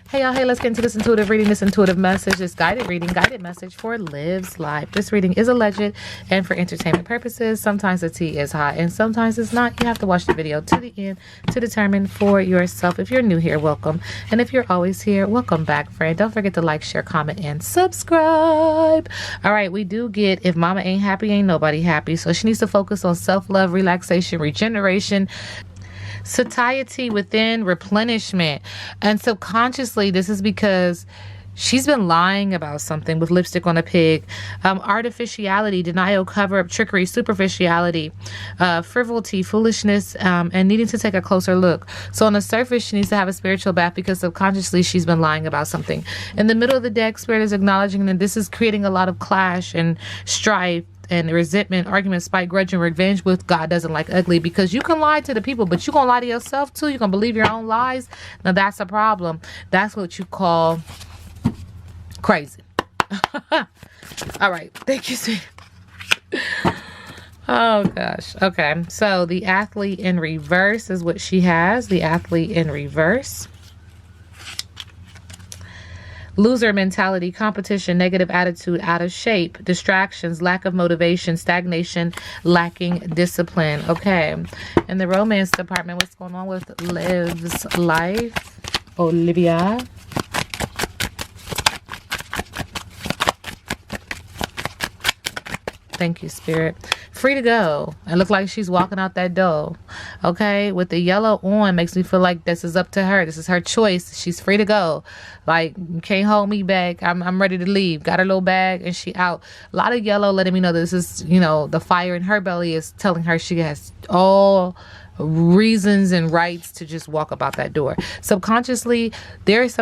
Hey y'all, hey, let's get into this intuitive reading, this intuitive message, this guided reading, guided message for Liv's life. This reading is alleged and for entertainment purposes. Sometimes the tea is hot and sometimes it's not. You have to watch the video to the end to determine for yourself. If you're new here, welcome. And if you're always here, welcome back, friend. Don't forget to like, share, comment, and subscribe. All right, we do get if mama ain't happy, ain't nobody happy. So she needs to focus on self-love, relaxation, regeneration, satiety within, replenishment. And subconsciously, this is because she's been lying about something with lipstick on a pig. Artificiality, denial, cover-up, trickery, superficiality, frivolity, foolishness, and needing to take a closer look. So on the surface, she needs to have a spiritual bath because subconsciously she's been lying about something. In the middle of the deck, Spirit is acknowledging that this is creating a lot of clash and strife and resentment, argument, spite, grudge, and revenge with God doesn't like ugly, because you can lie to the people, but you're going to lie to yourself too. You're going to believe your own lies. Now that's a problem. That's what you call crazy. All right. Thank you, sweet. Oh, gosh. Okay. So the athlete in reverse is what she has. The athlete in reverse. Loser mentality, competition, negative attitude, out of shape, distractions, lack of motivation, stagnation, lacking discipline. Okay. In the romance department, what's going on with Liv's life? Olivia. Thank you, Spirit. Free to go. It look like she's walking out that door. Okay. With the yellow on makes me feel like this is up to her. This is her choice. She's free to go. Like, you can't hold me back. I'm ready to leave. Got her little bag and she out. A lot of yellow letting me know this is, you know, the fire in her belly is telling her she has all reasons and rights to just walk about that door. Subconsciously, there's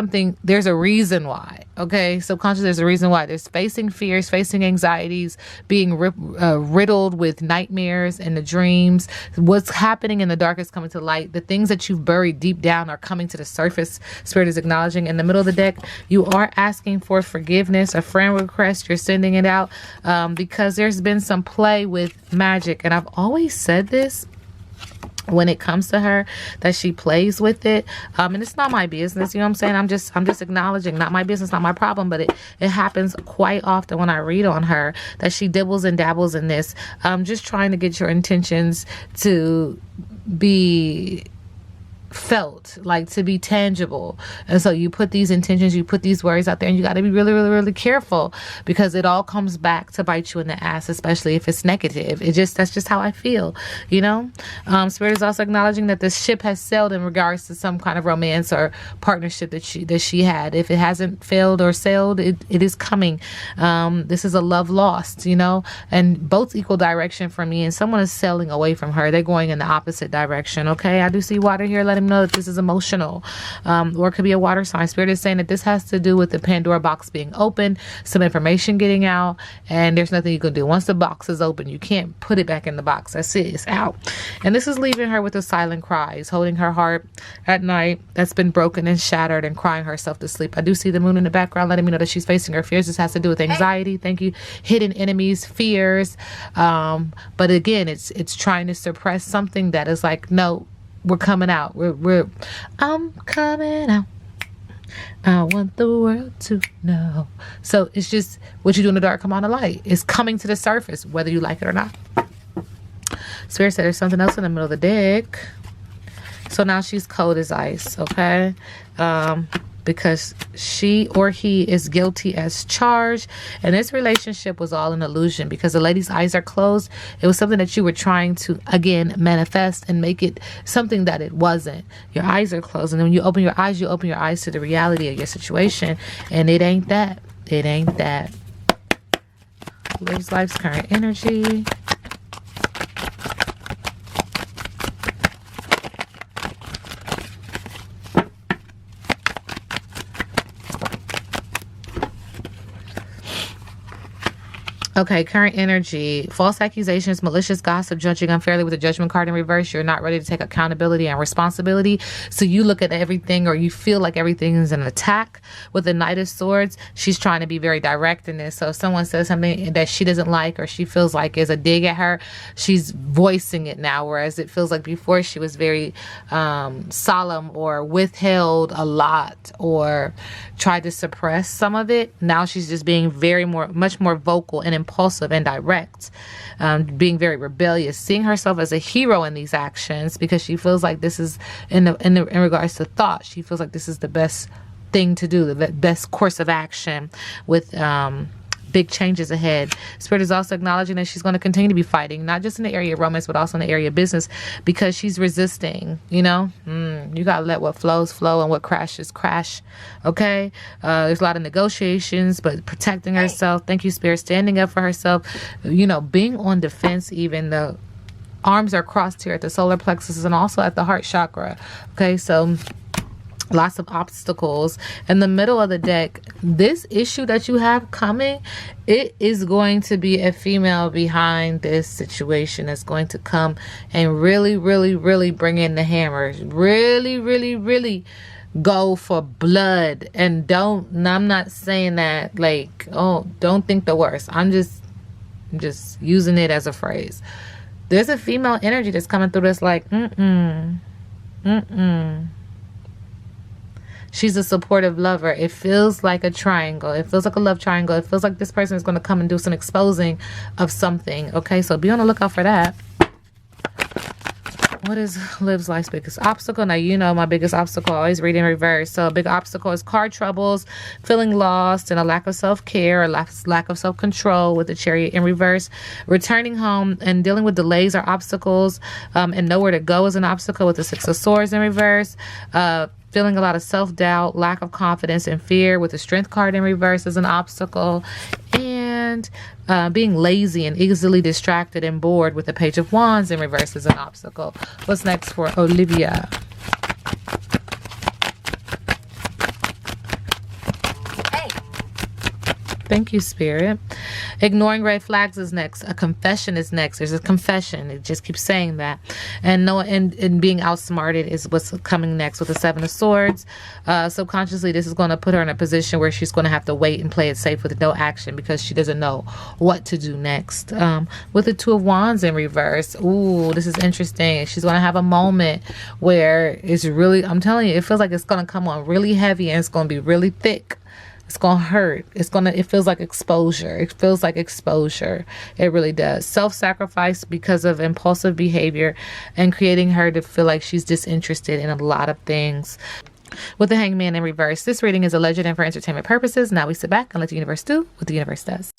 a reason why. Okay. Subconsciously, there's a reason why. There's facing fears, facing anxieties, being riddled with nightmares and the dreams. What's happening in the dark is coming to light. The things that you've buried deep down are coming to the surface. Spirit is acknowledging. In the middle of the deck, you are asking for forgiveness, a friend request. You're sending it out because there's been some play with magic. And I've always said this when it comes to her, that she plays with it, and it's not my business, you know what I'm saying? I'm just acknowledging, not my business, not my problem, but it happens quite often when I read on her that she dibbles and dabbles in this, just trying to get your intentions to be felt, like to be tangible. And so you put these intentions, you put these words out there, and you got to be really, really, really careful, because it all comes back to bite you in the ass, especially if it's negative. That's just how I feel, you know. Spirit is also acknowledging that this ship has sailed in regards to some kind of romance or partnership that she had. If it hasn't failed or sailed, it is coming. This is a love lost, you know, and both equal direction for me, and someone is sailing away from her. They're going in the opposite direction. Okay, I do see water here. Let him know that this is emotional, or it could be a water sign. Spirit is saying that this has to do with the Pandora box being open, some information getting out, and there's nothing you can do. Once the box is open, you can't put it back in the box. That's it. It's out. And this is leaving her with the silent cries, holding her heart at night that's been broken and shattered, and crying herself to sleep. I do see the moon in the background letting me know that she's facing her fears. This has to do with anxiety. Thank you. Hidden enemies, fears. But again, it's trying to suppress something that is like, no, we're coming out. I'm coming out. I want the world to know. So it's just what you do in the dark come on the light. It's coming to the surface, whether you like it or not. Spirit said there's something else in the middle of the deck. So now she's cold as ice, okay? Because she or he is guilty as charged. And this relationship was all an illusion, because the lady's eyes are closed. It was something that you were trying to, again, manifest and make it something that it wasn't. Your eyes are closed. And then when you open your eyes to the reality of your situation. And it ain't that. It ain't that. Lives life's current energy. Okay, current energy, false accusations, malicious gossip, judging unfairly with the judgment card in reverse. You're not ready to take accountability and responsibility. So you look at everything, or you feel like everything is an attack. With the Knight of Swords, she's trying to be very direct in this. So if someone says something that she doesn't like, or she feels like is a dig at her, she's voicing it now. Whereas it feels like before she was very solemn, or withheld a lot, or tried to suppress some of it. Now she's just being much more vocal and impulsive and direct, being very rebellious, seeing herself as a hero in these actions, because she feels like this is in regards to thought, she feels like this is the best thing to do, the best course of action, with big changes ahead. Spirit is also acknowledging that she's going to continue to be fighting, not just in the area of romance, but also in the area of business, because she's resisting. You gotta let what flows flow, and what crashes crash. Okay, there's a lot of negotiations, but protecting herself. Thank you, Spirit. Standing up for herself, being on defense. Even the arms are crossed here at the solar plexus and also at the heart chakra. Okay, so lots of obstacles in the middle of the deck. This issue that you have coming, it is going to be a female behind this situation that's going to come and really, really, really bring in the hammer. Really, really, really go for blood. And I'm not saying that like, oh, don't think the worst. I'm just using it as a phrase. There's a female energy that's coming through that's like, She's a supportive lover. It feels like a triangle. It feels like a love triangle. It feels like this person is going to come and do some exposing of something. Okay, so be on the lookout for that. What is Liv's life's biggest obstacle? Now, my biggest obstacle, I always read in reverse. So a big obstacle is car troubles, feeling lost, and a lack of self-care, or lack of self-control with the Chariot in reverse. Returning home and dealing with delays are obstacles, and nowhere to go is an obstacle with the Six of Swords in reverse. Feeling a lot of self-doubt, lack of confidence, and fear with the Strength card in reverse is an obstacle. And being lazy and easily distracted and bored with the Page of Wands in reverse is an obstacle. What's next for Olivia? Thank you, Spirit. Ignoring red flags is next. A confession is next. There's a confession. It just keeps saying that. And being outsmarted is what's coming next with the Seven of Swords. Subconsciously, this is going to put her in a position where she's going to have to wait and play it safe with no action, because she doesn't know what to do next. With the Two of Wands in reverse. Ooh, this is interesting. She's going to have a moment where it's really, I'm telling you, it feels like it's going to come on really heavy, and it's going to be really thick. It's going to hurt. It feels like exposure. It feels like exposure. It really does. Self-sacrifice because of impulsive behavior, and creating her to feel like she's disinterested in a lot of things. With the Hangman in reverse, this reading is alleged and for entertainment purposes. Now we sit back and let the universe do what the universe does.